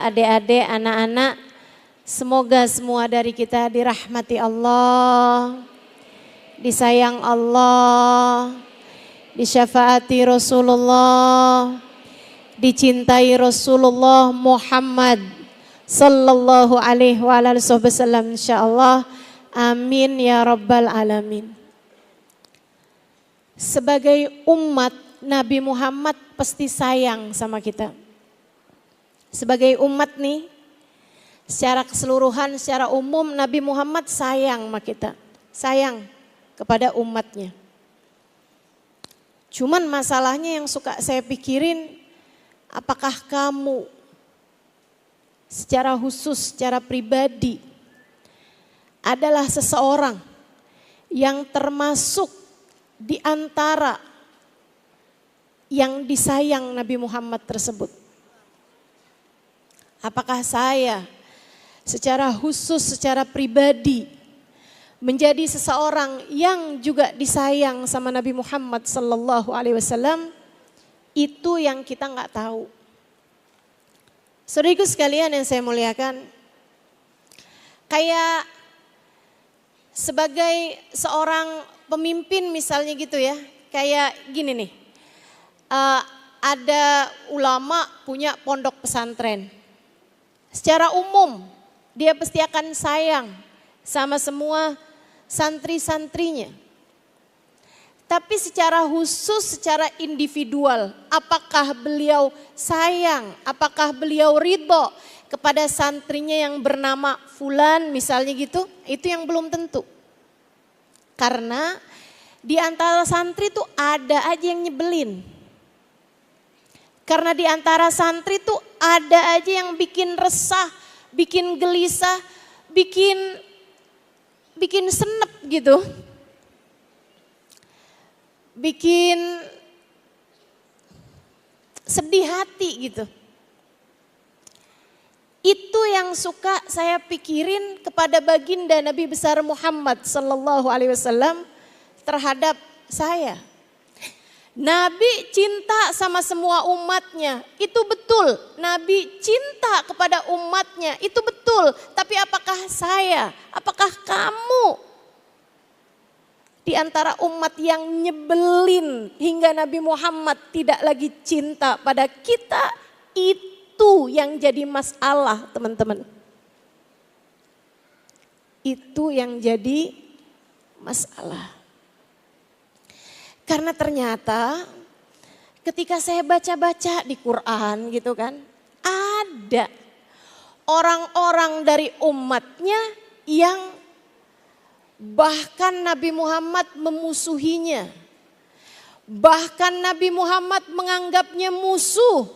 Adik-adik, anak-anak, semoga semua dari kita dirahmati Allah, disayang Allah, disyafaati Rasulullah, dicintai Rasulullah Muhammad sallallahu alaihi wasallam insyaallah. Amin ya rabbal alamin. Sebagai umat Nabi Muhammad pasti sayang sama kita. Sebagai umat nih, secara keseluruhan, secara umum Nabi Muhammad sayang sama kita. Sayang kepada umatnya. Cuman masalahnya yang suka saya pikirin, apakah kamu secara khusus, secara pribadi adalah seseorang yang termasuk di antara yang disayang Nabi Muhammad tersebut? Apakah saya secara khusus, secara pribadi menjadi seseorang yang juga disayang sama Nabi Muhammad sallallahu alaihi wasallam? Itu yang kita nggak tahu. Saudaraku sekalian yang saya muliakan, kayak sebagai seorang pemimpin misalnya gitu ya, kayak gini nih, ada ulama punya pondok pesantren. Secara umum dia pasti akan sayang sama semua santri-santrinya. Tapi secara khusus, secara individual, apakah beliau sayang, apakah beliau ridho kepada santrinya yang bernama Fulan misalnya gitu, itu yang belum tentu. Karena di antara santri tuh ada aja yang nyebelin. Karena di antara santri tuh ada aja yang bikin resah, bikin gelisah, bikin senep gitu. Bikin sedih hati gitu. Itu yang suka saya pikirin kepada baginda Nabi besar Muhammad sallallahu alaihi wasallam terhadap saya. Nabi cinta sama semua umatnya, itu betul. Nabi cinta kepada umatnya, itu betul. Tapi apakah saya, apakah kamu di antara umat yang nyebelin hingga Nabi Muhammad tidak lagi cinta pada kita? Itu yang jadi masalah, teman-teman. Itu yang jadi masalah. Karena ternyata ketika saya baca-baca di Quran gitu kan, ada orang-orang dari umatnya yang bahkan Nabi Muhammad memusuhinya. Bahkan Nabi Muhammad menganggapnya musuh.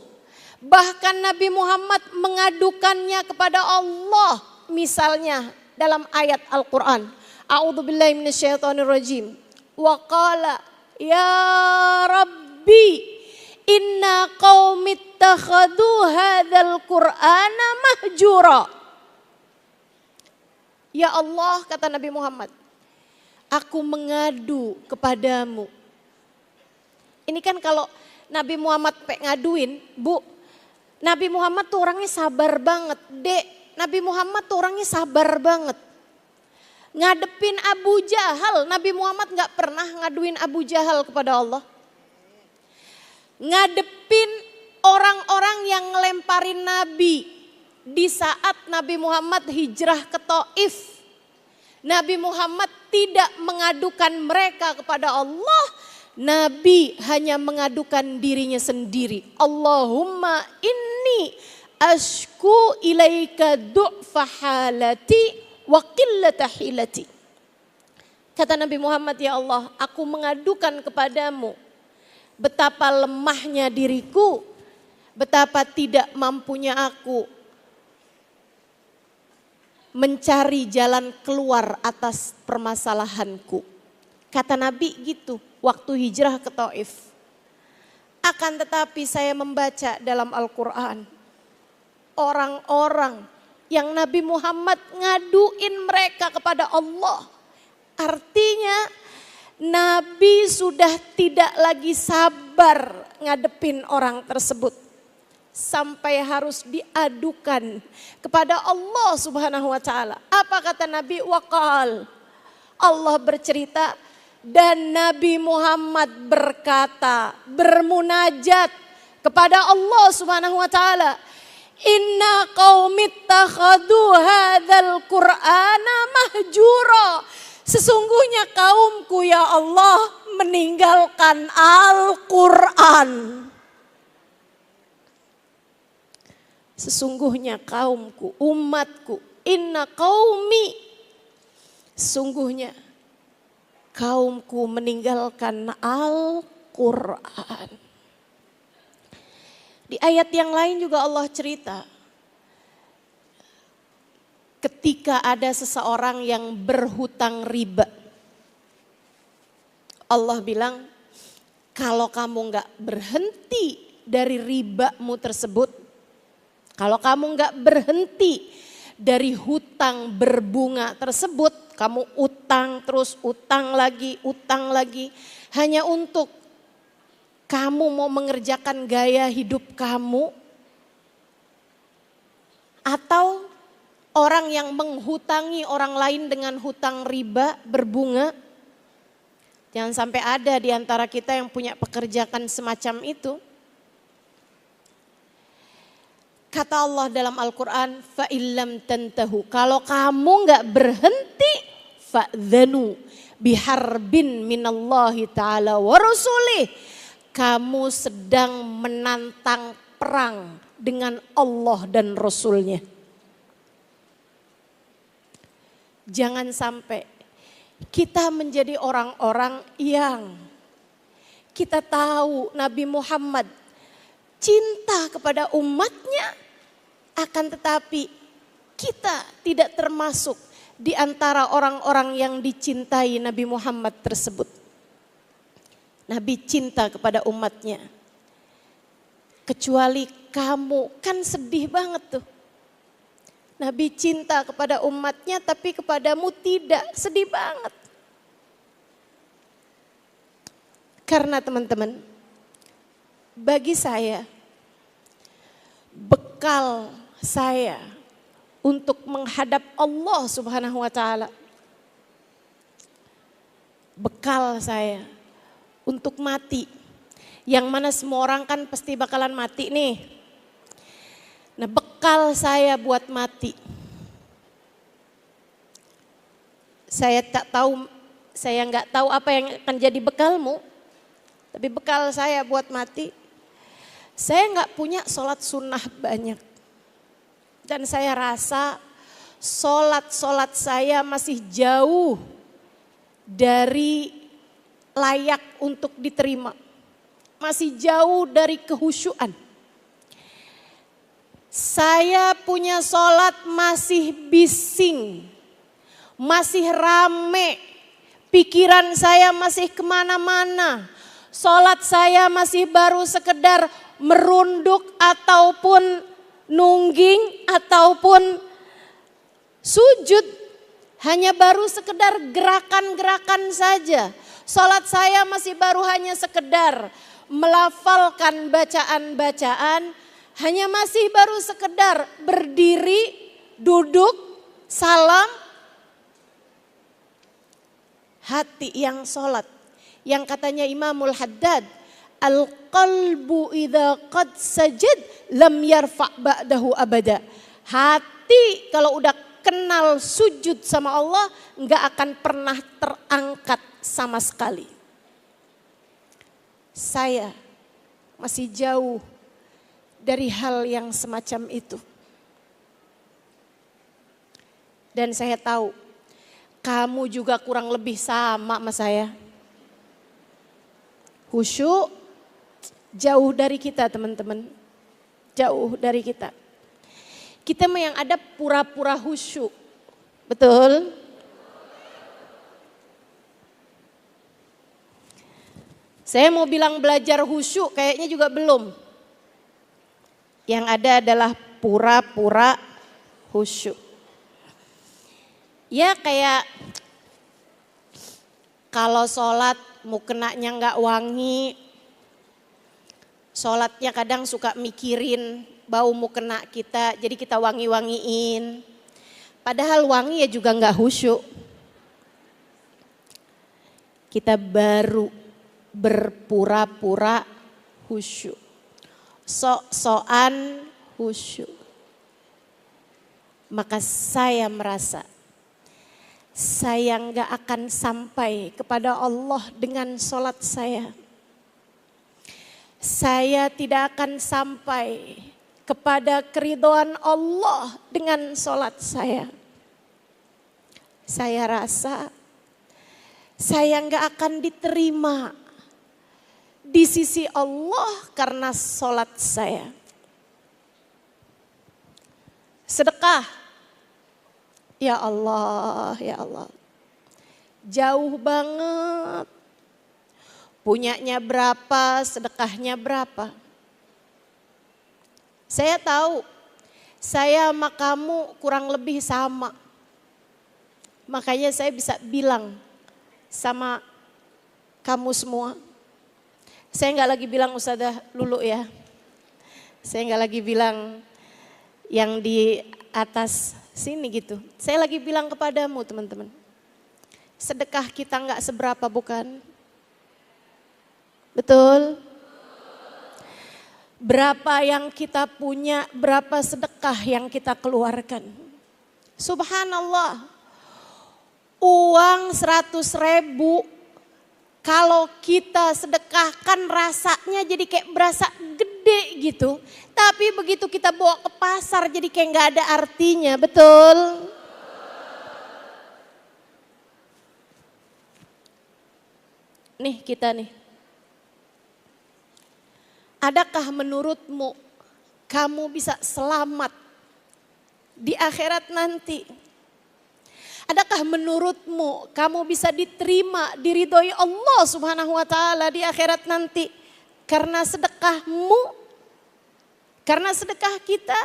Bahkan Nabi Muhammad mengadukannya kepada Allah. Misalnya dalam ayat Al-Quran. A'udzubillahi minasyaitonirrajim. Wa qala ya Rabbi inna qaumi ittakhadhu hadzal Qur'ana mahjura. Ya Allah, kata Nabi Muhammad, aku mengadu kepadamu. Ini kan kalau Nabi Muhammad ngaduin, Bu, Nabi Muhammad tuh orangnya sabar banget. Dek, Nabi Muhammad tuh orangnya sabar banget. Ngadepin Abu Jahal, Nabi Muhammad gak pernah ngaduin Abu Jahal kepada Allah. Ngadepin orang-orang yang ngelemparin Nabi di saat Nabi Muhammad hijrah ke Taif. Nabi Muhammad tidak mengadukan mereka kepada Allah. Nabi hanya mengadukan dirinya sendiri. Allahumma inni ashku ilaika du'fa halati wa qillata hilati. Kata Nabi Muhammad, ya Allah, aku mengadukan kepadamu betapa lemahnya diriku, betapa tidak mampunya aku mencari jalan keluar atas permasalahanku. Kata Nabi gitu waktu hijrah ke Taif. Akan tetapi saya membaca dalam Al-Quran, orang-orang yang Nabi Muhammad ngaduin mereka kepada Allah. Artinya Nabi sudah tidak lagi sabar ngadepin orang tersebut. sampai harus diadukan kepada Allah Subhanahu wa taala. Apa kata Nabi? Waqal. Allah bercerita dan Nabi Muhammad berkata, bermunajat kepada Allah Subhanahu wa taala. Inna qaumi ittakhadhu hadzal qur'ana mahjura. Sesungguhnya kaumku ya Allah meninggalkan Al-Qur'an. Sesungguhnya kaumku, umatku, inna qaumi, sesungguhnya kaumku meninggalkan Al-Quran. Di ayat yang lain juga Allah cerita, ketika ada seseorang yang berhutang riba, Allah bilang, kalau kamu gak berhenti dari ribamu tersebut, kalau kamu gak berhenti dari hutang berbunga tersebut, kamu utang terus utang lagi, hanya untuk kamu mau mengerjakan gaya hidup kamu, atau orang yang menghutangi orang lain dengan hutang riba berbunga. Jangan sampai ada di antara kita yang punya pekerjaan semacam itu. Kata Allah dalam Al-Quran, fa'illam tantahu, kalau kamu gak berhenti, fa'dhanu biharbin minallahi ta'ala wa rasulih, kamu sedang menantang perang dengan Allah dan Rasulnya. Jangan sampai kita menjadi orang-orang yang kita tahu Nabi Muhammad cinta kepada umatnya, akan tetapi kita tidak termasuk di antara orang-orang yang dicintai Nabi Muhammad tersebut. Nabi cinta kepada umatnya. Kecuali kamu, kan sedih banget tuh. Nabi cinta kepada umatnya tapi kepadamu tidak, sedih banget. Karena teman-teman, bagi saya, bekal saya untuk menghadap Allah Subhanahu wa taala, bekal saya untuk mati, yang mana semua orang kan pasti bakalan mati nih. Nah, bekal saya buat mati, saya nggak tahu apa yang akan jadi bekalmu, tapi bekal saya buat mati, saya nggak punya sholat sunnah banyak. Dan saya rasa sholat saya masih jauh dari layak untuk diterima. Masih jauh dari kehusyuan. Saya punya sholat masih bising, masih rame, pikiran saya masih kemana-mana. Sholat saya masih baru sekedar merunduk ataupun nungging ataupun sujud, hanya baru sekedar gerakan-gerakan saja. Sholat saya masih baru hanya sekedar melafalkan bacaan-bacaan, hanya masih baru sekedar berdiri, duduk, salam. Hati yang sholat, yang katanya Imamul Haddad, al-qalbu idza qad sajad lam yarfa' ba'dahu abada. Hati kalau udah kenal sujud sama Allah enggak akan pernah terangkat sama sekali. Saya masih jauh dari hal yang semacam itu. Dan saya tahu kamu juga kurang lebih sama sama saya. Khusyuk jauh dari kita teman-teman, jauh dari kita. Kita mah yang ada pura-pura khusyuk, betul? Saya mau bilang belajar khusyuk kayaknya juga belum. Yang ada adalah pura-pura khusyuk. Ya kayak kalau sholat mukenanya nggak wangi, Sholatnya kadang suka mikirin bau mukena kita, jadi kita wangi-wangiin. Padahal wangi ya juga nggak khusyuk. Kita baru berpura-pura khusyuk. Sok-sokan khusyuk. Maka saya merasa saya nggak akan sampai kepada Allah dengan sholat saya. Saya tidak akan sampai kepada keridhaan Allah dengan sholat saya. Saya rasa saya nggak akan diterima di sisi Allah karena sholat saya. Sedekah, ya Allah, ya Allah, jauh banget. Punyanya berapa, sedekahnya berapa. Saya tahu, saya sama kamu kurang lebih sama. Makanya saya bisa bilang sama kamu semua. Saya nggak lagi bilang Ustazah Lulu ya. Saya nggak lagi bilang yang di atas sini gitu. Saya lagi bilang kepadamu teman-teman. Sedekah kita nggak seberapa bukan? Betul? Berapa yang kita punya, berapa sedekah yang kita keluarkan. Subhanallah. Uang 100.000 kalau kita sedekahkan rasanya jadi kayak berasa gede gitu. Tapi begitu kita bawa ke pasar jadi kayak gak ada artinya, betul? Nih kita nih. Adakah menurutmu kamu bisa selamat di akhirat nanti? Adakah menurutmu kamu bisa diterima, diridhoi Allah Subhanahu wa taala di akhirat nanti karena sedekahmu? Karena sedekah kita?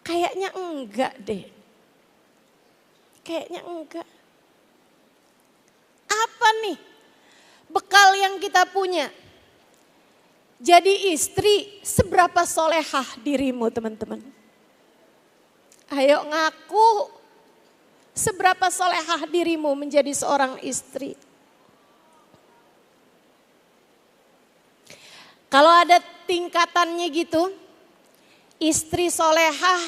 Kayaknya enggak deh. Kayaknya enggak. Apa nih bekal yang kita punya? Jadi istri, seberapa solehah dirimu teman-teman? Ayo ngaku, seberapa solehah dirimu menjadi seorang istri? Kalau ada tingkatannya gitu, istri solehah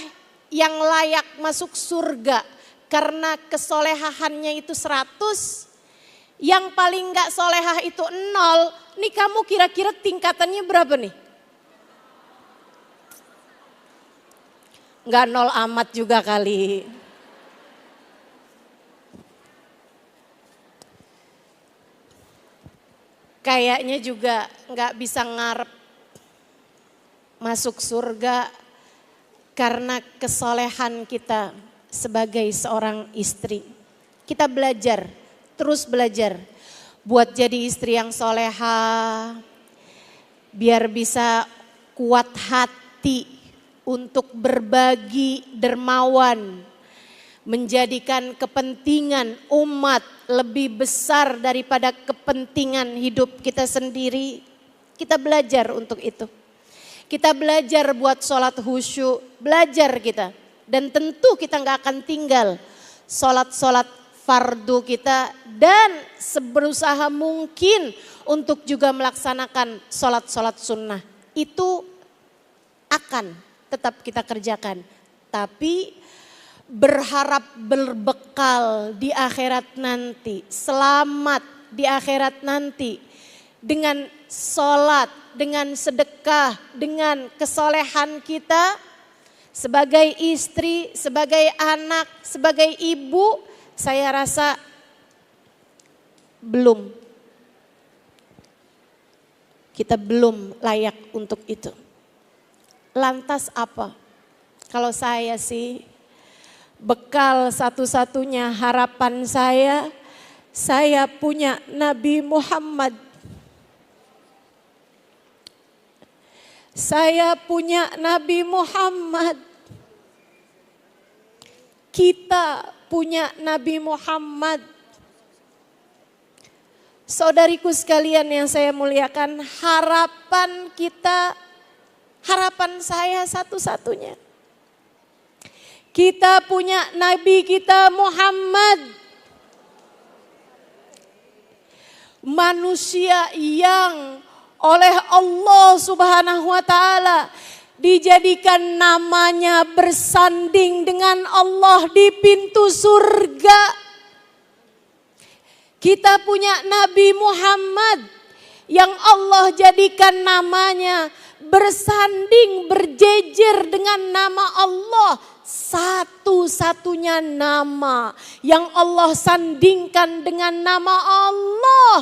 yang layak masuk surga karena kesolehahannya itu 100, yang paling gak solehah itu 0. Nih kamu kira-kira tingkatannya berapa nih? Gak 0 amat juga kali. Kayaknya juga gak bisa ngarep masuk surga karena kesolehan kita sebagai seorang istri. Kita belajar, terus belajar. Buat jadi istri yang soleha, biar bisa kuat hati untuk berbagi, dermawan, menjadikan kepentingan umat lebih besar daripada kepentingan hidup kita sendiri. Kita belajar untuk itu. Kita belajar buat sholat khusyuk, belajar kita. Dan tentu kita gak akan tinggal sholat-sholat fardu kita dan seberusaha mungkin untuk juga melaksanakan sholat-sholat sunnah. Itu akan tetap kita kerjakan. Tapi berharap berbekal di akhirat nanti, selamat di akhirat nanti dengan sholat, dengan sedekah, dengan kesolehan kita sebagai istri, sebagai anak, sebagai ibu. Saya rasa belum. Kita belum layak untuk itu. Lantas apa? Kalau saya sih, bekal satu-satunya harapan saya punya Nabi Muhammad. Saya punya Nabi Muhammad. Kita punya Nabi Muhammad. Saudariku sekalian yang saya muliakan, harapan kita, harapan saya satu-satunya. Kita punya Nabi kita Muhammad. Manusia yang oleh Allah Subhanahu wa taala dijadikan namanya bersanding dengan Allah di pintu surga. Kita punya Nabi Muhammad yang Allah jadikan namanya bersanding, berjejer dengan nama Allah. Satu-satunya nama yang Allah sandingkan dengan nama Allah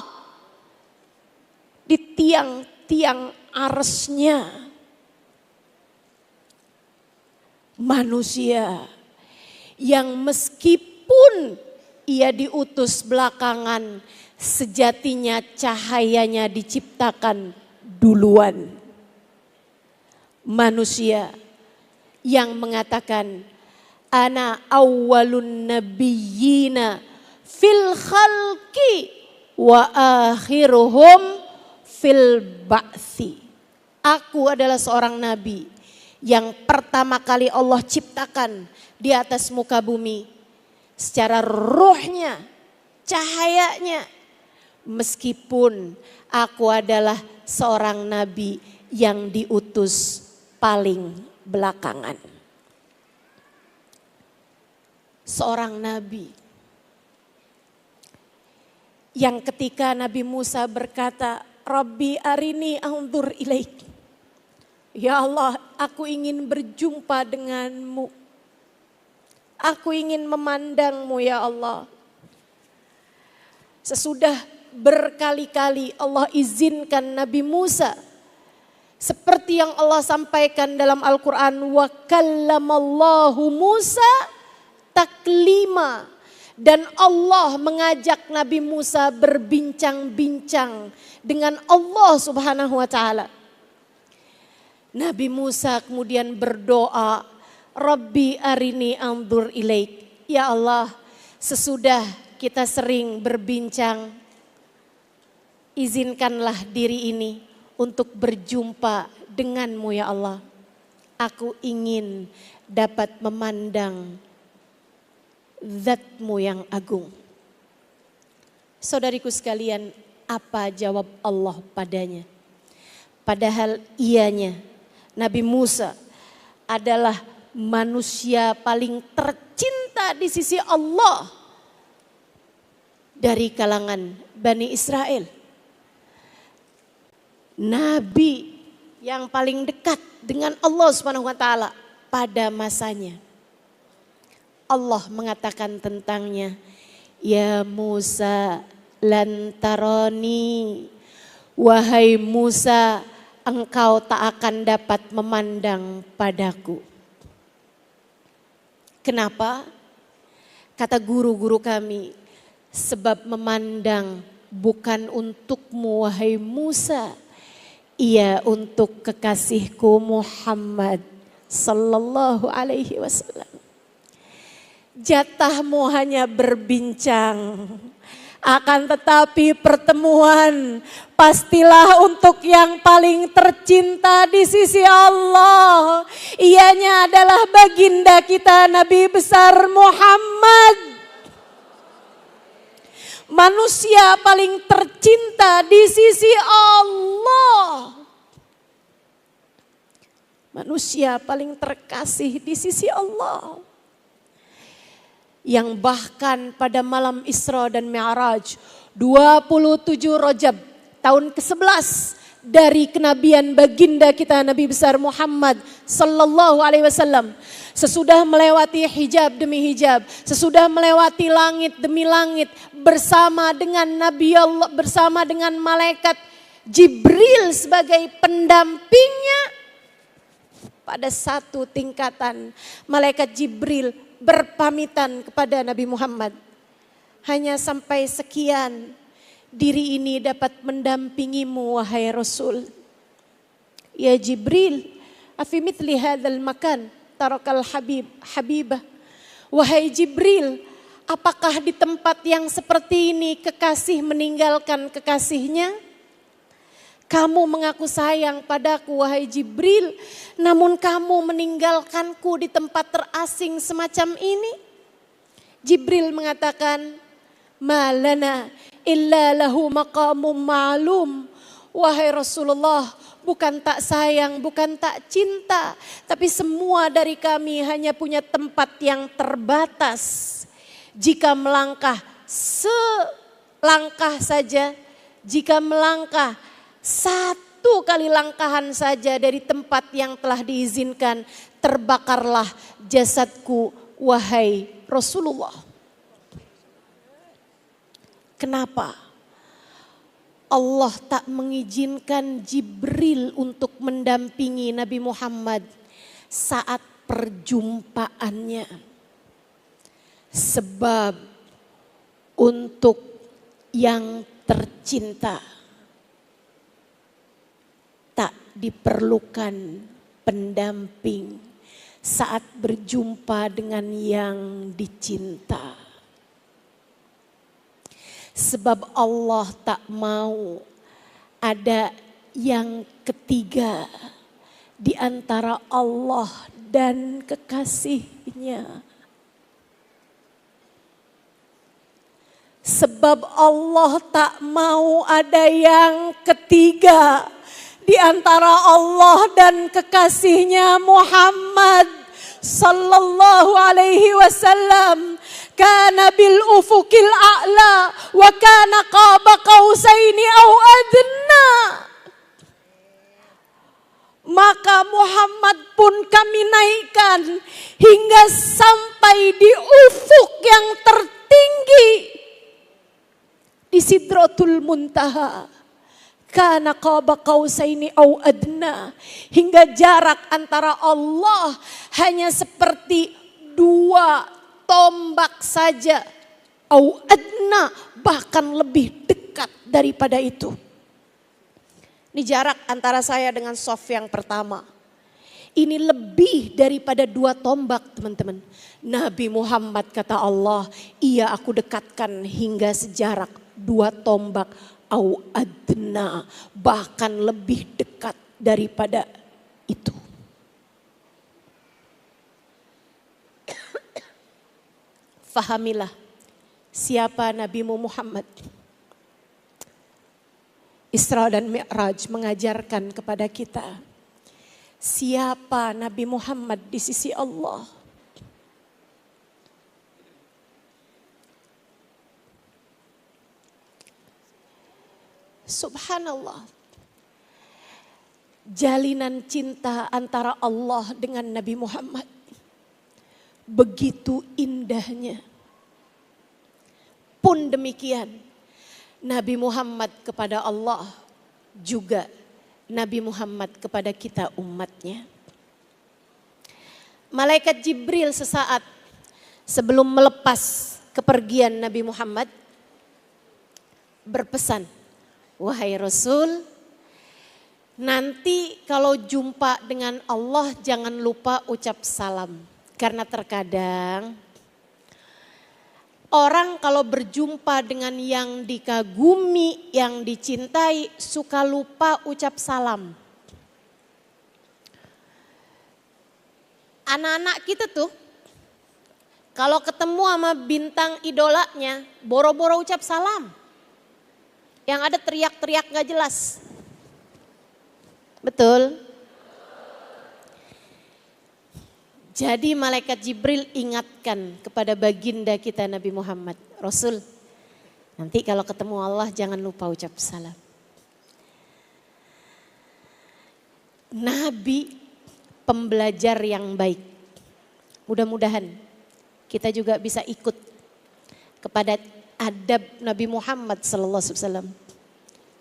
di tiang-tiang arsy-Nya. Manusia yang meskipun ia diutus belakangan, sejatinya cahayanya diciptakan duluan. Manusia yang mengatakan, ana awwalun nabiyyina fil khalqi wa akhiruhum fil ba'thi. Aku adalah seorang nabi yang pertama kali Allah ciptakan di atas muka bumi. Secara ruhnya, cahayanya, meskipun aku adalah seorang nabi yang diutus paling belakangan. Seorang nabi yang ketika Nabi Musa berkata, Rabbi arini anzur ilaik. Ya Allah, aku ingin berjumpa denganmu. Aku ingin memandangmu ya Allah. Sesudah berkali-kali Allah izinkan Nabi Musa. Seperti yang Allah sampaikan dalam Al-Quran. Wa kallamallahu Musa taklima. Dan Allah mengajak Nabi Musa berbincang-bincang dengan Allah Subhanahu wa ta'ala. Nabi Musa kemudian berdoa. Rabbi arini anzur ilaik. Ya Allah, sesudah kita sering berbincang, izinkanlah diri ini untuk berjumpa denganmu ya Allah. Aku ingin dapat memandang zat-Mu yang agung. Saudariku sekalian, apa jawab Allah padanya? Padahal ianya, Nabi Musa adalah manusia paling tercinta di sisi Allah dari kalangan Bani Israel. Nabi yang paling dekat dengan Allah Subhanahu wa taala pada masanya. Allah mengatakan tentangnya, ya Musa lan tarani, wahai Musa, engkau tak akan dapat memandang padaku. Kenapa? Kata guru-guru kami, sebab memandang bukan untukmu wahai Musa, ia untuk kekasihku Muhammad sallallahu alaihi wasallam. Jatahmu hanya berbincang, akan tetapi pertemuan pastilah untuk yang paling tercinta di sisi Allah. Ianya adalah baginda kita Nabi besar Muhammad. Manusia paling tercinta di sisi Allah. Manusia paling terkasih di sisi Allah. Yang bahkan pada malam Isra dan Mi'raj 27 Rajab tahun ke-11 dari kenabian baginda kita Nabi besar Muhammad sallallahu alaihi wasallam, sesudah melewati hijab demi hijab, sesudah melewati langit demi langit bersama dengan Nabi Allah, bersama dengan malaikat Jibril sebagai pendampingnya, pada satu tingkatan malaikat Jibril berpamitan kepada Nabi Muhammad. Hanya sampai sekian, diri ini dapat mendampingimu wahai Rasul. Ya Jibril, afi mithli hadzal makan tarakal habibah. Wahai Jibril, Apakah di tempat yang seperti ini kekasih meninggalkan kekasihnya? Kamu mengaku sayang padaku wahai Jibril, namun kamu meninggalkanku di tempat terasing semacam ini. Jibril mengatakan, malana illa lahu maqamum ma'lum. Wahai Rasulullah, bukan tak sayang, bukan tak cinta, tapi semua dari kami hanya punya tempat yang terbatas. Jika melangkah selangkah saja, jika melangkah satu kali langkahan saja dari tempat yang telah diizinkan, terbakarlah jasadku wahai Rasulullah. Kenapa Allah tak mengizinkan Jibril untuk mendampingi Nabi Muhammad saat perjumpaannya? Sebab untuk yang tercinta tak diperlukan pendamping saat berjumpa dengan yang dicinta. Sebab Allah tak mau ada yang ketiga di antara Allah dan kekasihnya. Sebab Allah tak mau ada yang ketiga di antara Allah dan kekasihnya Muhammad sallallahu alaihi wasallam. Kana bil ufukil a'la wa kana qaba qausaini au adna. Maka Muhammad pun kami naikkan hingga sampai di ufuk yang tertinggi, di Sidratul Muntaha. Kana qaba qausaini au adna, hingga jarak antara Allah hanya seperti dua tombak saja, au adna, bahkan lebih dekat daripada itu. Ini jarak antara saya dengan sof yang pertama. Ini lebih daripada dua tombak, teman-teman. Nabi Muhammad kata Allah, iya aku dekatkan hingga sejarak dua tombak, au adna, bahkan lebih dekat daripada itu. Fahamilah siapa Nabimu Muhammad. Isra dan Mi'raj mengajarkan kepada kita siapa Nabi Muhammad di sisi Allah. Subhanallah. Jalinan cinta antara Allah dengan Nabi Muhammad begitu indahnya. Pun demikian, Nabi Muhammad kepada Allah juga Nabi Muhammad kepada kita umatnya. Malaikat Jibril sesaat sebelum melepas kepergian Nabi Muhammad berpesan, wahai Rasul, nanti kalau jumpa dengan Allah jangan lupa ucap salam. Karena terkadang orang kalau berjumpa dengan yang dikagumi, yang dicintai, suka lupa ucap salam. Anak-anak kita tuh kalau ketemu sama bintang idolanya, boro-boro ucap salam. Yang ada teriak-teriak gak jelas. Betul? Jadi malaikat Jibril ingatkan kepada baginda kita Nabi Muhammad. Rasul, nanti kalau ketemu Allah jangan lupa ucap salam. Nabi pembelajar yang baik. Mudah-mudahan kita juga bisa ikut kepada adab Nabi Muhammad SAW.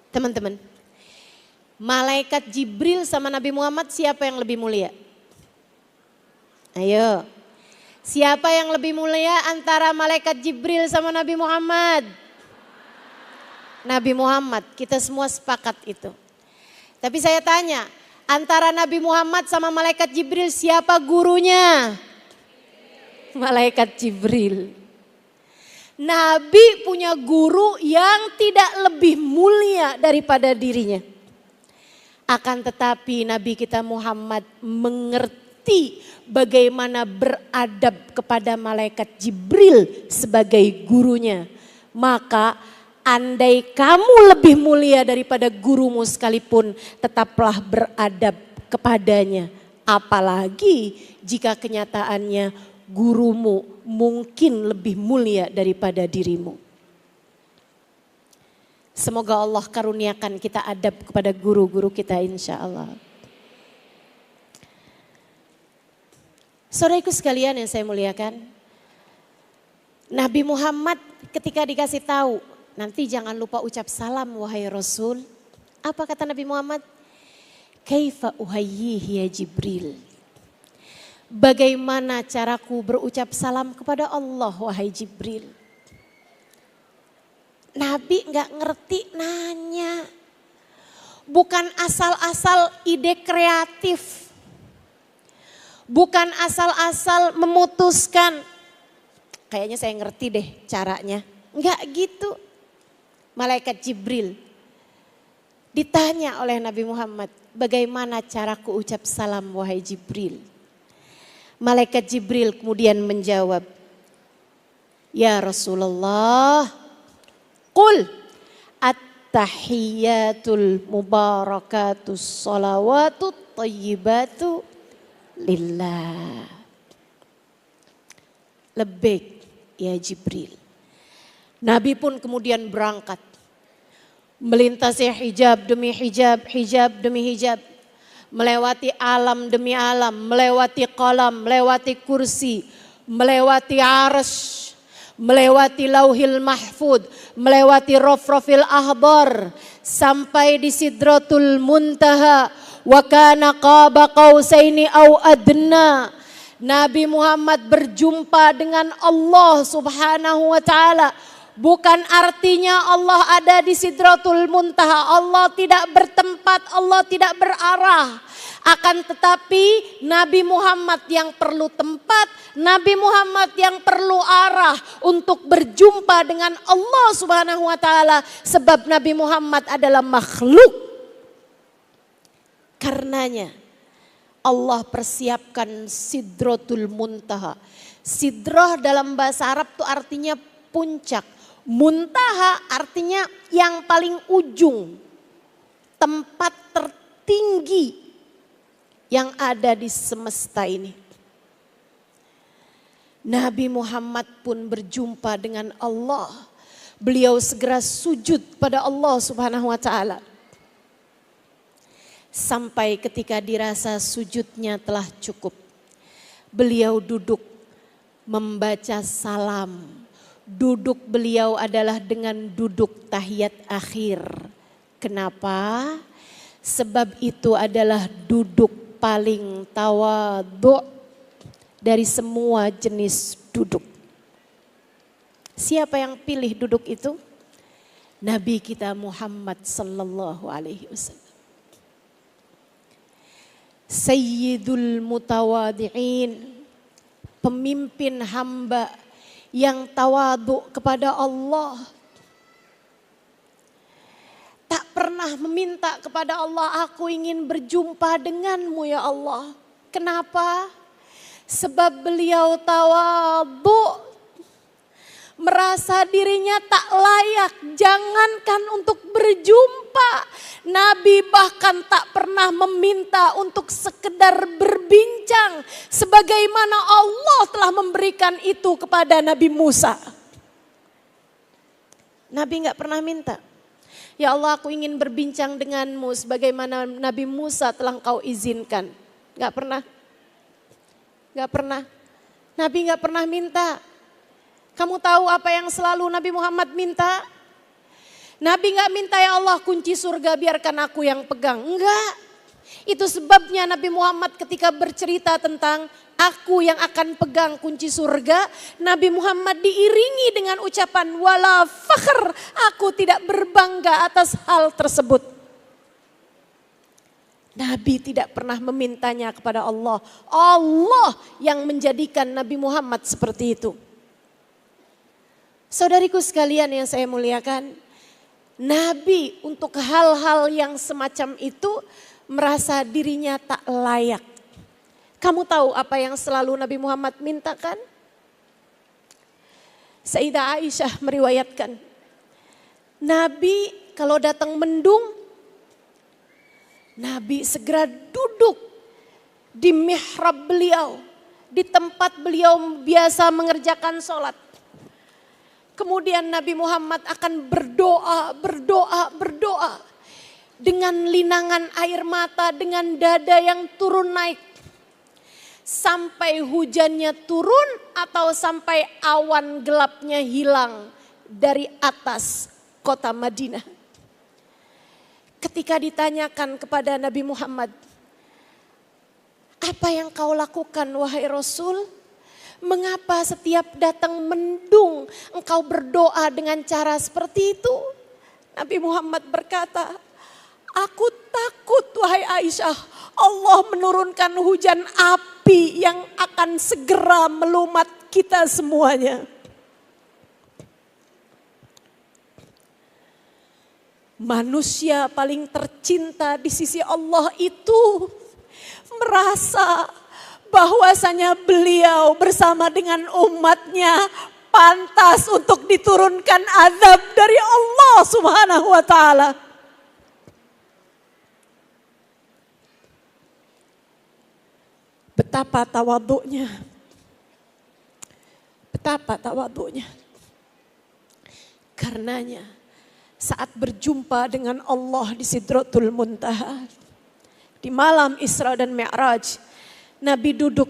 Teman-teman, malaikat Jibril sama Nabi Muhammad siapa yang lebih mulia? Ayo, siapa yang lebih mulia antara malaikat Jibril sama Nabi Muhammad? Nabi Muhammad, kita semua sepakat itu. Tapi saya tanya, antara Nabi Muhammad sama malaikat Jibril siapa gurunya? Malaikat Jibril. Nabi punya guru yang tidak lebih mulia daripada dirinya. Akan tetapi Nabi kita Muhammad mengerti bagaimana beradab kepada malaikat Jibril sebagai gurunya. Maka andai kamu lebih mulia daripada gurumu sekalipun, tetaplah beradab kepadanya. Apalagi jika kenyataannya gurumu mungkin lebih mulia daripada dirimu. Semoga Allah karuniakan kita adab kepada guru-guru kita, insya Allah. Saudaraku sekalian yang saya muliakan, Nabi Muhammad ketika dikasih tahu, nanti jangan lupa ucap salam wahai Rasul. Apa kata Nabi Muhammad? Kaifa uhayyihi ya Jibril. Bagaimana caraku berucap salam kepada Allah wahai Jibril. Nabi gak ngerti nanya. Bukan asal-asal ide kreatif. Bukan asal-asal memutuskan. Kayaknya saya ngerti deh caranya. Enggak gitu. Malaikat Jibril ditanya oleh Nabi Muhammad, bagaimana caraku ucap salam wahai Jibril? Malaikat Jibril kemudian menjawab, ya Rasulullah, qul at-tahiyyatul mubarakatus salawatut thayyibatu lillah. Labbaik ya Jibril. Nabi pun kemudian berangkat. Melintasi hijab demi hijab, hijab demi hijab. Melewati alam demi alam, melewati qalam, melewati kursi, melewati arsy, melewati lauhil mahfud, melewati rafrafil ahbar, sampai di sidratul muntaha. Wa kana qaba qausaini au adna. Nabi Muhammad berjumpa dengan Allah Subhanahu wa taala. Bukan artinya Allah ada di Sidratul Muntaha. Allah tidak bertempat, Allah tidak berarah. Akan tetapi Nabi Muhammad yang perlu tempat, Nabi Muhammad yang perlu arah untuk berjumpa dengan Allah Subhanahu wa taala, sebab Nabi Muhammad adalah makhluk. Karenanya Allah persiapkan Sidratul Muntaha. Sidrah dalam bahasa Arab itu artinya puncak. Muntaha artinya yang paling ujung, tempat tertinggi yang ada di semesta ini. Nabi Muhammad pun berjumpa dengan Allah. Beliau segera sujud pada Allah Subhanahu wa taala. Sampai ketika dirasa sujudnya telah cukup, beliau duduk membaca salam. Duduk beliau adalah dengan duduk tahiyat akhir. Kenapa? Sebab itu adalah duduk paling tawadhu dari semua jenis duduk. Siapa yang pilih duduk itu? Nabi kita Muhammad sallallahu alaihi wasallam. Sayyidul mutawadi'in, pemimpin hamba yang tawadhu kepada Allah. Tak pernah meminta kepada Allah, aku ingin berjumpa denganmu ya Allah. Kenapa? Sebab beliau tawadhu, merasa dirinya tak layak, jangankan untuk berjumpa. Nabi bahkan tak pernah meminta untuk sekedar berbincang, sebagaimana Allah telah memberikan itu kepada Nabi Musa. Nabi gak pernah minta, ya Allah aku ingin berbincang denganmu sebagaimana Nabi Musa telah engkau izinkan. Gak pernah. Gak pernah. Nabi gak pernah minta. Kamu tahu apa yang selalu Nabi Muhammad minta? Nabi gak minta ya Allah kunci surga biarkan aku yang pegang. Enggak. Itu sebabnya Nabi Muhammad ketika bercerita tentang aku yang akan pegang kunci surga, Nabi Muhammad diiringi dengan ucapan wala fakhr, aku tidak berbangga atas hal tersebut. Nabi tidak pernah memintanya kepada Allah. Allah yang menjadikan Nabi Muhammad seperti itu. Saudariku sekalian yang saya muliakan, Nabi untuk hal-hal yang semacam itu merasa dirinya tak layak. Kamu tahu apa yang selalu Nabi Muhammad mintakan? Sayyidah Aisyah meriwayatkan, Nabi kalau datang mendung, Nabi segera duduk di mihrab beliau, di tempat beliau biasa mengerjakan sholat. Kemudian Nabi Muhammad akan berdoa dengan linangan air mata, dengan dada yang turun naik. Sampai hujannya turun atau sampai awan gelapnya hilang dari atas kota Madinah. Ketika ditanyakan kepada Nabi Muhammad, apa yang kau lakukan wahai Rasul? Mengapa setiap datang mendung engkau berdoa dengan cara seperti itu? Nabi Muhammad berkata, aku takut wahai Aisyah, Allah menurunkan hujan api yang akan segera melumat kita semuanya. Manusia paling tercinta di sisi Allah itu merasa bahwasanya beliau bersama dengan umatnya pantas untuk diturunkan azab dari Allah Subhanahu wa taala. Betapa tawadhu'nya. Betapa tawadhu'nya. Karenanya saat berjumpa dengan Allah di Sidratul Muntaha, di malam Isra dan Mi'raj, Nabi duduk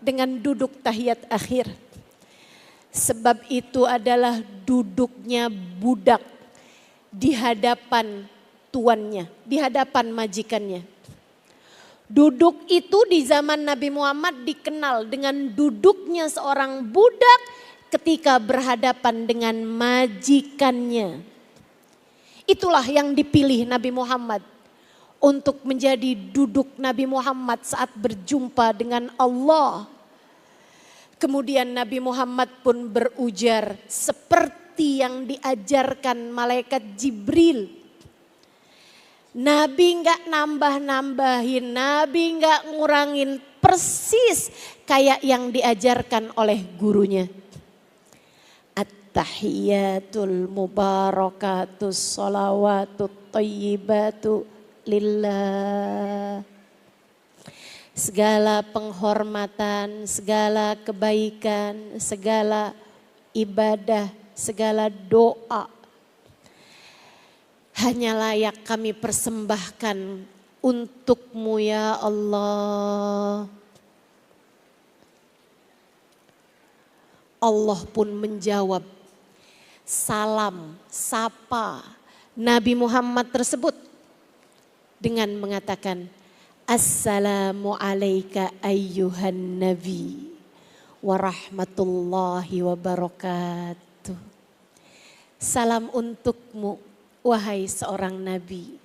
dengan duduk tahiyat akhir. Sebab itu adalah duduknya budak di hadapan tuannya, di hadapan majikannya. Duduk itu di zaman Nabi Muhammad dikenal dengan duduknya seorang budak ketika berhadapan dengan majikannya. Itulah yang dipilih Nabi Muhammad untuk menjadi duduk Nabi Muhammad saat berjumpa dengan Allah. Kemudian Nabi Muhammad pun berujar seperti yang diajarkan malaikat Jibril. Nabi enggak nambah-nambahin, Nabi enggak ngurangin, persis kayak yang diajarkan oleh gurunya. At-tahiyatul mubarakatus salawatut thayyibatu lillah. Segala penghormatan, segala kebaikan, segala ibadah, segala doa hanya layak kami persembahkan untukmu ya Allah. Allah pun menjawab salam, sapa Nabi Muhammad tersebut dengan mengatakan, Assalamu alayka ayyuhan nabi wa rahmatullahi wa barakatuh. Salam untukmu wahai seorang nabi,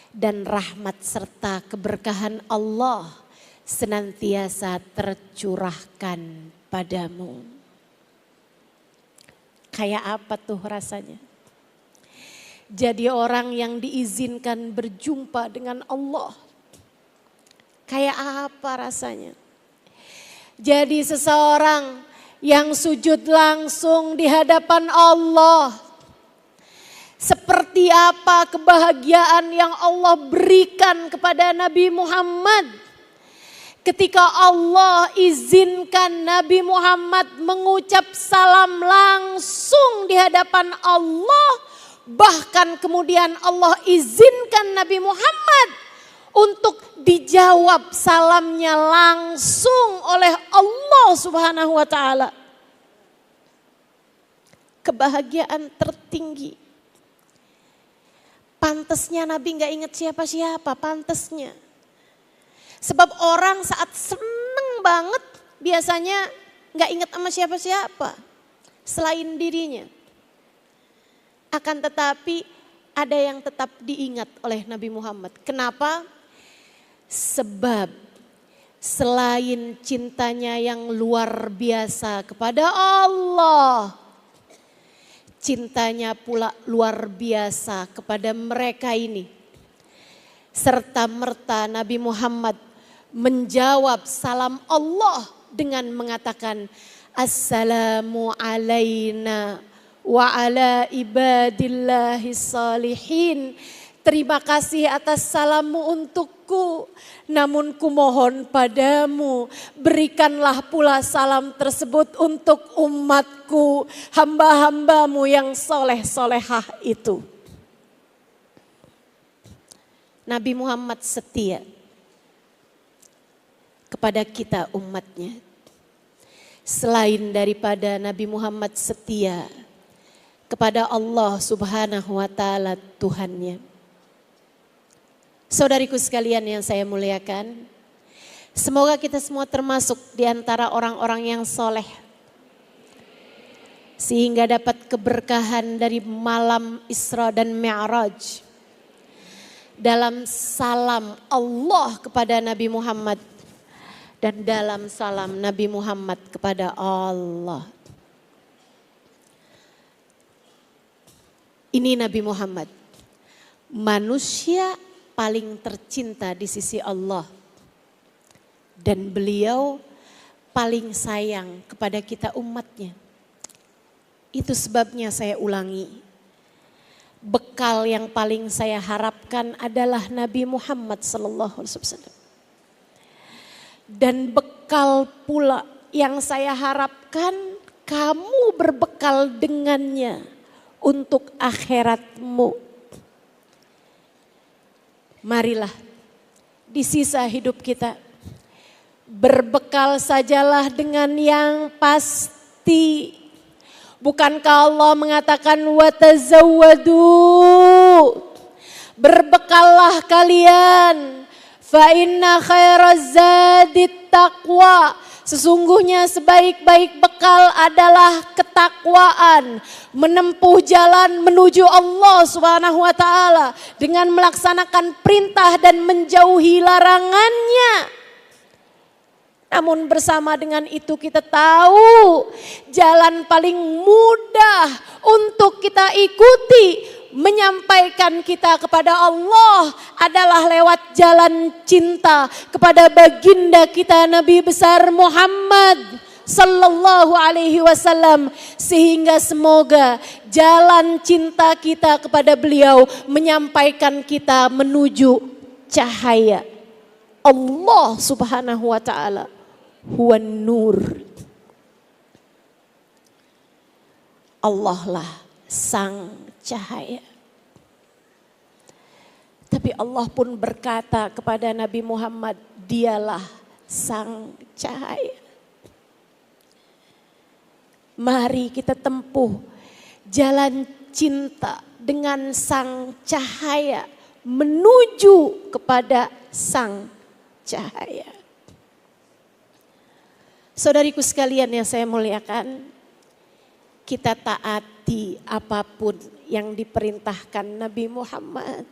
dan rahmat serta keberkahan Allah senantiasa tercurahkan padamu. Kayak apa tuh rasanya? Jadi orang yang diizinkan berjumpa dengan Allah. Kayak apa rasanya? Jadi seseorang yang sujud langsung di hadapan Allah. Seperti apa kebahagiaan yang Allah berikan kepada Nabi Muhammad. Ketika Allah izinkan Nabi Muhammad mengucap salam langsung di hadapan Allah. Bahkan kemudian Allah izinkan Nabi Muhammad untuk dijawab salamnya langsung oleh Allah Subhanahu wa taala. Kebahagiaan tertinggi. Pantesnya Nabi gak ingat siapa-siapa, pantesnya. Sebab orang saat seneng banget biasanya gak ingat sama siapa-siapa selain dirinya. Akan tetapi ada yang tetap diingat oleh Nabi Muhammad. Kenapa? Sebab selain cintanya yang luar biasa kepada Allah, cintanya pula luar biasa kepada mereka ini. Serta merta Nabi Muhammad menjawab salam Allah dengan mengatakan, Assalamu alaina wa ala ibadillahis salihin. Terima kasih atas salammu untukku, namun kumohon padamu, berikanlah pula salam tersebut untuk umatku, hamba-hambamu yang soleh-solehah itu. Nabi Muhammad setia kepada kita umatnya. Selain daripada Nabi Muhammad setia kepada Allah Subhanahu wa Ta'ala Tuhannya. Saudariku sekalian yang saya muliakan, semoga kita semua termasuk di antara orang-orang yang soleh, sehingga dapat keberkahan dari malam Isra dan Mi'raj. Dalam salam Allah kepada Nabi Muhammad dan dalam salam Nabi Muhammad kepada Allah. Ini Nabi Muhammad, manusia paling tercinta di sisi Allah. Dan beliau paling sayang kepada kita umatnya. Itu sebabnya saya ulangi. Bekal yang paling saya harapkan adalah Nabi Muhammad SAW. Dan bekal pula yang saya harapkan kamu berbekal dengannya untuk akhiratmu. Marilah di sisa hidup kita berbekal sajalah dengan yang pasti. Bukankah Allah mengatakan watazawwadu, berbekallah kalian, fa inna khairaz zadit taqwa. Sesungguhnya sebaik-baik bekal adalah ketakwaan, menempuh jalan menuju Allah Subhanahu wa Ta'ala dengan melaksanakan perintah dan menjauhi larangannya. Namun bersama dengan itu kita tahu jalan paling mudah untuk kita ikuti menyampaikan kita kepada Allah adalah lewat jalan cinta kepada baginda kita Nabi besar Muhammad sallallahu alaihi wasallam, sehingga semoga jalan cinta kita kepada beliau menyampaikan kita menuju cahaya Allah Subhanahu wa Ta'ala, huwan nur. Allah lah sang cahaya. Tapi Allah pun berkata kepada Nabi Muhammad, dialah sang cahaya. Mari kita tempuh jalan cinta dengan sang cahaya menuju kepada sang cahaya. Saudariku sekalian yang saya muliakan, kita taati apapun yang diperintahkan Nabi Muhammad.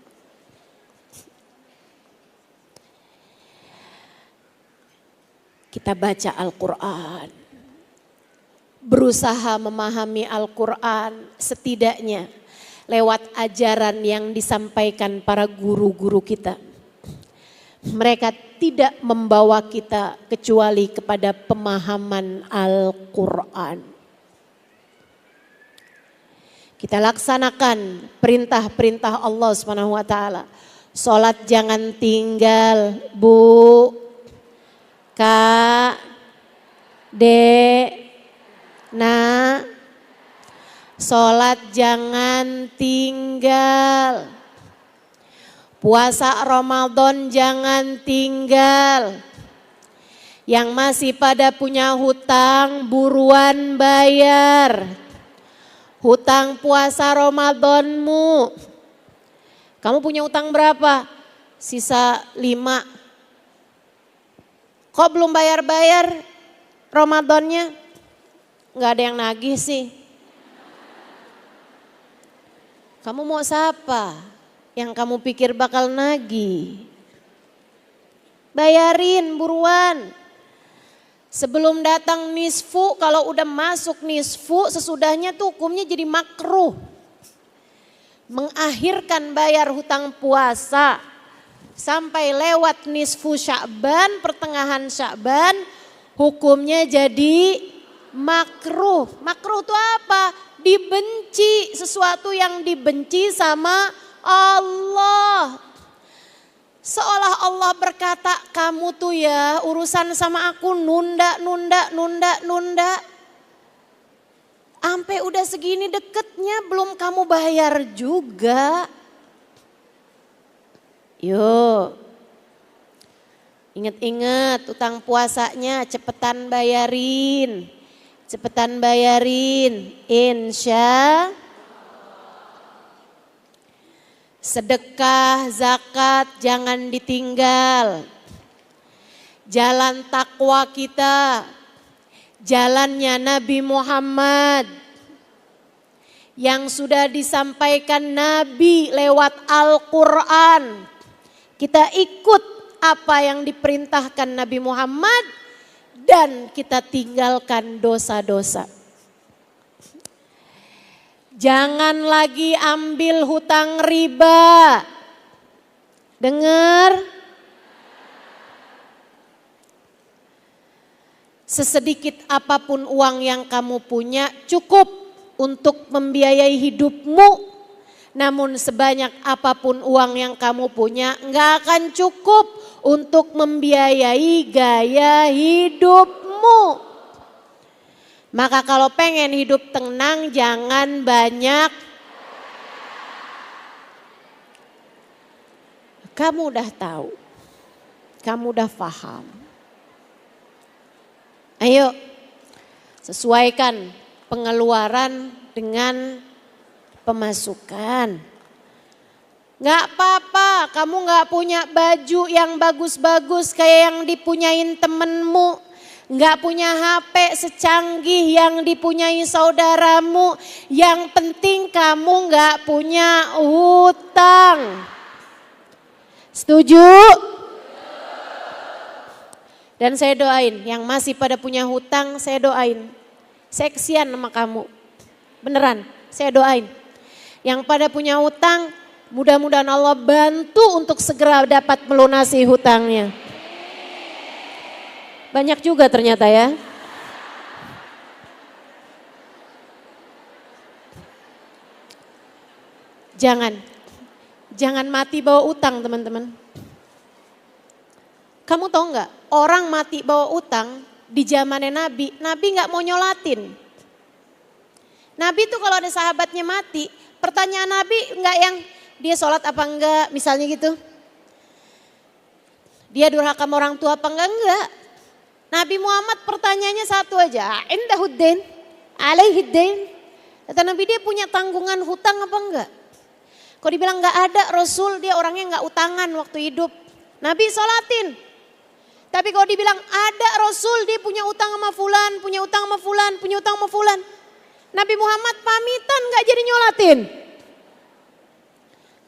Kita baca Al-Quran, berusaha memahami Al-Quran setidaknya lewat ajaran yang disampaikan para guru-guru kita. Mereka tidak membawa kita kecuali kepada pemahaman Al-Quran. Kita laksanakan perintah-perintah Allah Subhanahu wa Ta'ala. Salat jangan tinggal, Bu, Kak, Dek, Nak. Salat jangan tinggal. Puasa Ramadan jangan tinggal. Yang masih pada punya hutang buruan bayar. Hutang puasa Ramadanmu. Kamu punya hutang berapa? Sisa 5. Kok belum bayar-bayar Ramadannya? Nggak ada yang nagih sih. Kamu mau siapa yang kamu pikir bakal nagih? Bayarin buruan. Sebelum datang nisfu, kalau udah masuk nisfu, sesudahnya tuh hukumnya jadi makruh. Mengakhirkan bayar hutang puasa sampai lewat nisfu Sya'ban, pertengahan Sya'ban, hukumnya jadi makruh. Makruh itu apa? Dibenci, sesuatu yang dibenci sama Allah. Seolah Allah berkata, kamu tuh ya urusan sama aku nunda. Sampai udah segini deketnya belum kamu bayar juga. Yuk, ingat-ingat utang puasanya cepetan bayarin. Insya sedekah, zakat jangan ditinggal. Jalan takwa kita, jalannya Nabi Muhammad yang sudah disampaikan Nabi lewat Al-Quran. Kita ikut apa yang diperintahkan Nabi Muhammad dan kita tinggalkan dosa-dosa. Jangan lagi ambil hutang riba. Dengar? Sesedikit apapun uang yang kamu punya cukup untuk membiayai hidupmu. Namun sebanyak apapun uang yang kamu punya enggak akan cukup untuk membiayai gaya hidupmu. Maka kalau pengen hidup tenang jangan banyak. Kamu udah tahu, kamu udah paham. Ayo sesuaikan pengeluaran dengan pemasukan. Gak apa-apa kamu gak punya baju yang bagus-bagus kayak yang dipunyain temenmu. Gak punya HP secanggih yang dipunyai saudaramu. Yang penting kamu gak punya hutang. Setuju? Dan saya doain yang masih pada punya hutang, saya doain. Saya kesian sama kamu. Beneran, saya doain. Yang pada punya hutang, mudah-mudahan Allah bantu untuk segera dapat melunasi hutangnya. Banyak juga ternyata ya. Jangan mati bawa utang teman-teman. Kamu tahu nggak orang mati bawa utang di zamannya Nabi nggak mau nyolatin. Nabi tuh kalau ada sahabatnya mati, pertanyaan Nabi nggak yang dia sholat apa enggak misalnya gitu. Dia durhaka sama orang tua apa enggak. Nabi Muhammad pertanyaannya satu aja, indahuddin, alaihiddin. Kata Nabi dia punya tanggungan hutang apa enggak? Kalau dibilang enggak ada, Rasul dia orangnya enggak utangan waktu hidup. Nabi sholatin. Tapi kalau dibilang ada Rasul dia punya utang sama fulan, punya utang sama fulan. Nabi Muhammad pamitan enggak jadi nyolatin.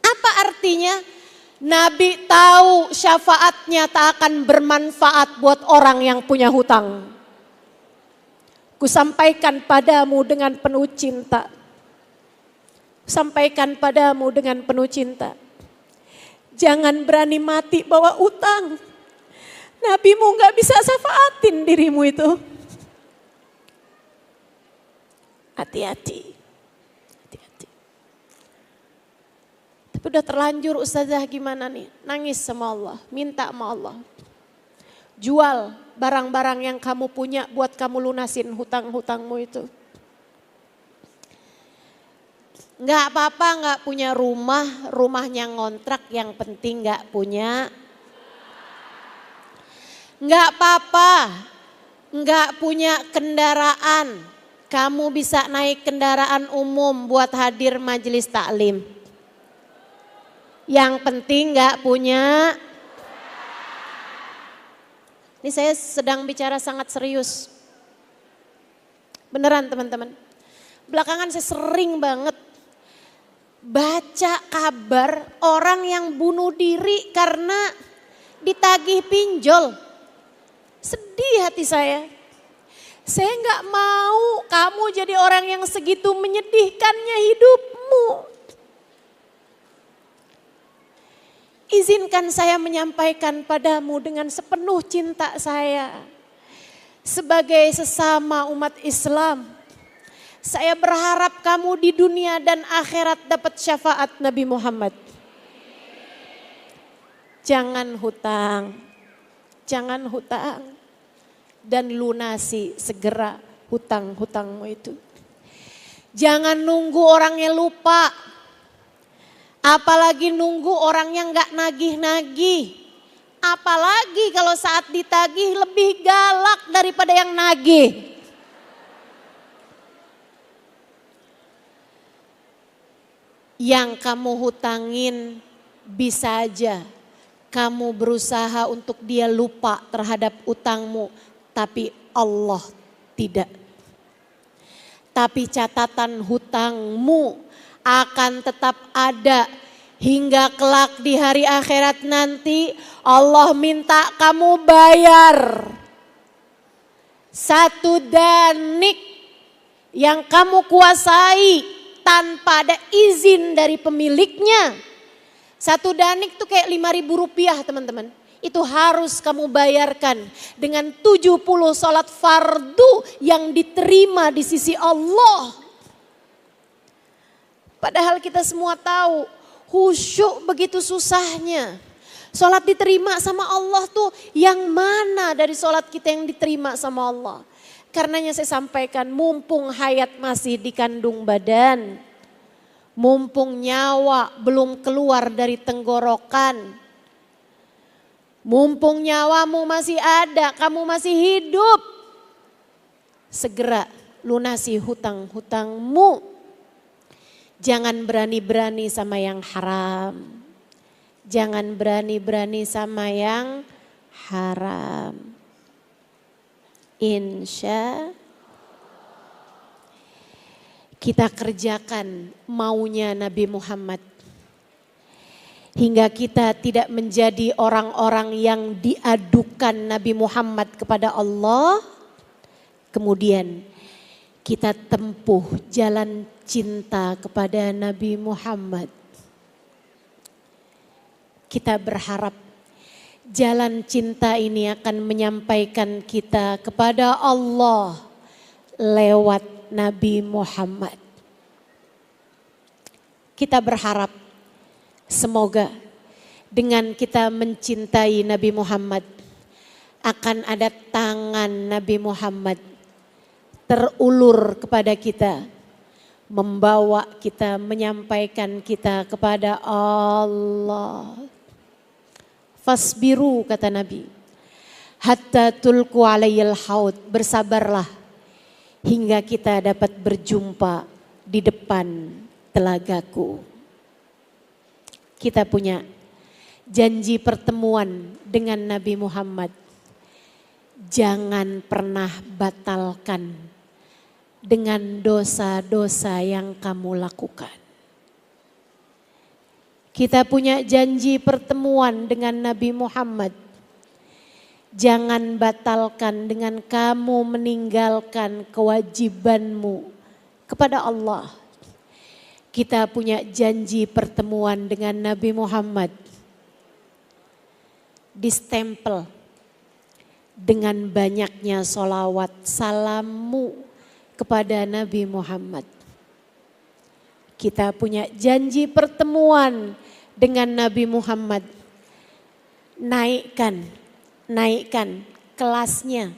Apa artinya? Nabi tahu syafaatnya tak akan bermanfaat buat orang yang punya hutang. Kusampaikan padamu dengan penuh cinta. Jangan berani mati bawa utang. Nabimu gak bisa syafaatin dirimu itu. Hati-hati. Tapi udah terlanjur ustazah gimana nih? Nangis sama Allah, minta sama Allah. Jual barang-barang yang kamu punya buat kamu lunasin hutang-hutangmu itu. Enggak apa-apa enggak punya rumah, rumahnya ngontrak yang penting enggak punya. Enggak apa-apa enggak punya kendaraan. Kamu bisa naik kendaraan umum buat hadir majelis taklim. Yang penting gak punya. Ini saya sedang bicara sangat serius. Beneran teman-teman. Belakangan saya sering banget baca kabar orang yang bunuh diri karena ditagih pinjol. Sedih hati saya. Saya nggak mau kamu jadi orang yang segitu menyedihkannya hidupmu. Izinkan saya menyampaikan padamu dengan sepenuh cinta saya. Sebagai sesama umat Islam, saya berharap kamu di dunia dan akhirat dapat syafaat Nabi Muhammad. Jangan hutang, dan lunasi segera hutang-hutangmu itu. Jangan nunggu orangnya lupa, apalagi nunggu orang yang gak nagih-nagih. Apalagi kalau saat ditagih lebih galak daripada yang nagih. Yang kamu hutangin bisa aja kamu berusaha untuk dia lupa terhadap utangmu, tapi Allah tidak. Tapi catatan hutangmu akan tetap ada hingga kelak di hari akhirat nanti. Allah minta kamu bayar 1 danik yang kamu kuasai tanpa ada izin dari pemiliknya. 1 danik itu kayak 5.000 rupiah teman-teman. Itu harus kamu bayarkan dengan 70 sholat fardu yang diterima di sisi Allah. Padahal kita semua tahu khusyuk begitu susahnya. Sholat diterima sama Allah tuh yang mana dari sholat kita yang diterima sama Allah. Karenanya saya sampaikan, mumpung hayat masih di kandung badan. Mumpung nyawa belum keluar dari tenggorokan. Mumpung nyawamu masih ada, kamu masih hidup. Segera lunasi hutang-hutangmu. Jangan berani-berani sama yang haram. Jangan berani-berani sama yang haram. Insya kita kerjakan maunya Nabi Muhammad. Hingga kita tidak menjadi orang-orang yang diadukan Nabi Muhammad kepada Allah. Kemudian kita tempuh jalan cinta kepada Nabi Muhammad. Kita berharap jalan cinta ini akan menyampaikan kita kepada Allah lewat Nabi Muhammad. Kita berharap semoga dengan kita mencintai Nabi Muhammad akan ada tangan Nabi Muhammad terulur kepada kita, membawa kita, menyampaikan kita kepada Allah. Fasbiru kata Nabi, hatta tulku alayyal haud, bersabarlah hingga kita dapat berjumpa di depan telagaku. Kita punya janji pertemuan dengan Nabi Muhammad. Jangan pernah batalkan dengan dosa-dosa yang kamu lakukan. Kita punya janji pertemuan dengan Nabi Muhammad. Jangan batalkan dengan kamu meninggalkan kewajibanmu kepada Allah. Kita punya janji pertemuan dengan Nabi Muhammad. Distempel dengan banyaknya sholawat salammu kepada Nabi Muhammad. Kita punya janji pertemuan dengan Nabi Muhammad. Naikkan kelasnya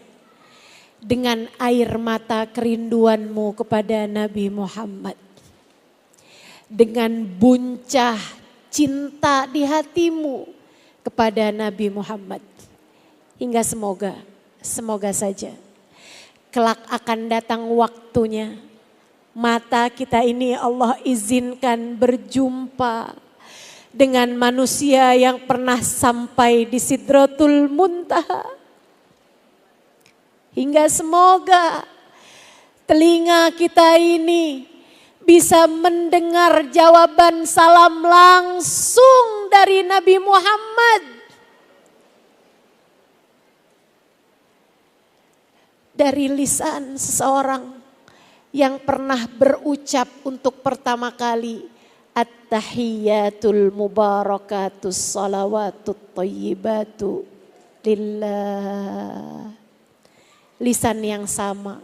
dengan air mata kerinduanmu kepada Nabi Muhammad. Dengan buncah cinta di hatimu kepada Nabi Muhammad. Hingga semoga saja kelak akan datang waktunya mata kita ini Allah izinkan berjumpa dengan manusia yang pernah sampai di Sidratul Muntaha. Hingga semoga telinga kita ini bisa mendengar jawaban salam langsung dari Nabi Muhammad. dari lisan seseorang yang pernah berucap untuk pertama kali at-tahiyyatul mubarakatus salawatut thayyibatu lillah. Lisan yang sama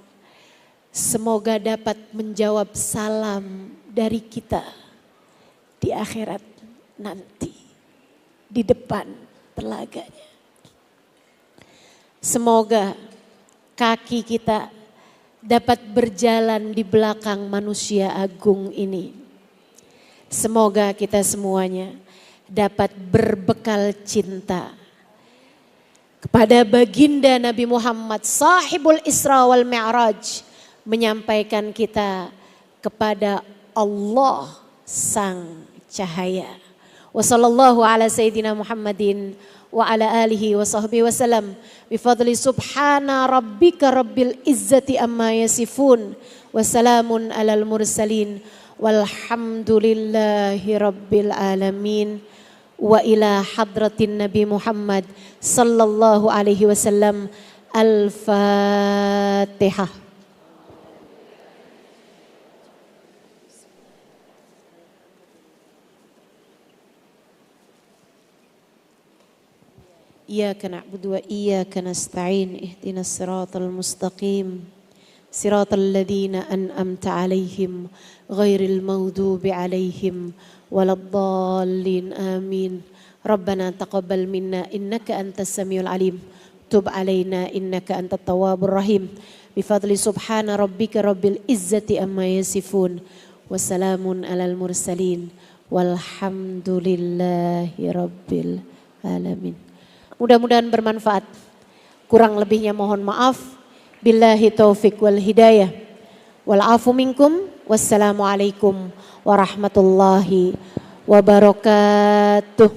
semoga dapat menjawab salam dari kita di akhirat nanti, di depan telaganya. Semoga kaki kita dapat berjalan di belakang manusia agung ini. Semoga kita semuanya dapat berbekal cinta kepada baginda Nabi Muhammad sahibul Isra wal Mi'raj, menyampaikan kita kepada Allah sang cahaya. Wa sallallahu ala sayyidina Muhammadin wa ala alihi wa sahbihi wasallam bifadli subhana rabbika rabbil izzati amma yasifun wa salamun alal mursalin walhamdulillahi rabbil alamin. Wa ila hadratin Nabi Muhammad sallallahu alaihi wasallam. Al-Fatihah. Iyyaka na'budu wa iyyaka nasta'in ihdinas siratal mustaqim siratal ladzina an'amta 'alaihim ghairil maghdubi 'alaihim waladdallin amin. Rabbana taqabbal minna innaka antas samiul alim tub 'alaina innaka antat tawwabur rahim bifadli subhana rabbika rabbil izzati amma yasifun wassalamun alal mursalin walhamdulillahi rabbil alamin. Mudah-mudahan bermanfaat. Kurang lebihnya mohon maaf. Billahi taufik wal hidayah. Wal afu minkum. Wassalamualaikum warahmatullahi wabarakatuh.